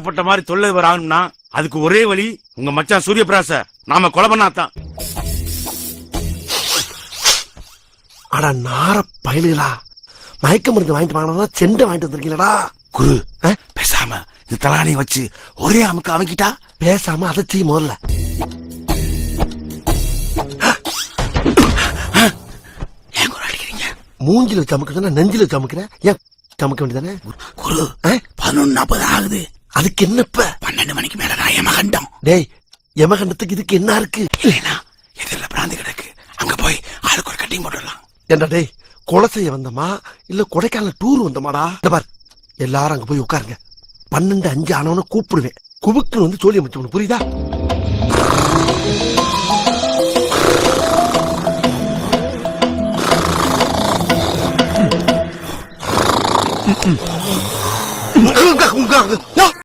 பட்ட மாதிரி தொல்லை வராங்கன்னா அதுக்கு ஒரே வழி உங்க மச்சான் சூரியபிராச நாம கொலை பண்ணாதான். அட நார பயலுகளா, மயக்க மருந்து வாங்கிட்டு வாங்கினா செண்டை வாங்கிட்டு வந்திருக்கீங்களா? குரு பேசாம இந்த தலானி வச்சு ஒரே அமுக்கு அமைக்கிட்டா. பேசாம அதை செய்ய முதல்ல. ஏன் குரு அடிக்கிறீங்க? மூஞ்சில சமைக்கிறதுனா நெஞ்சில சமைக்கிறேன், ஏன் சமைக்க வேண்டியதானே? குரு 11:40 ஆகுது. அதுக்கு என்னப்ப 12 மணிக்கு மேல நான் யமகண்டம். டேய், யமகண்டத்துக்கு இதுக்கு என்ன இருக்கு? இல்லைனா எதிரில பிராந்தி கிடக்கு, அங்க போய் ஆளுக்கு ஒரு கட்டிங் போட்டுடலாம். ஏண்டா டேய், கொலை செய்ய வந்தமா இல்ல கொடைக்கானல் டூர் வந்தமாடா? இந்த பார், எல்லாரும் அங்க போய் உட்காருங்க. 12:05 ஆனவன கூப்பிடுவேன். குபுக்கு வந்து சோழி அமைச்சு, புரியுதா?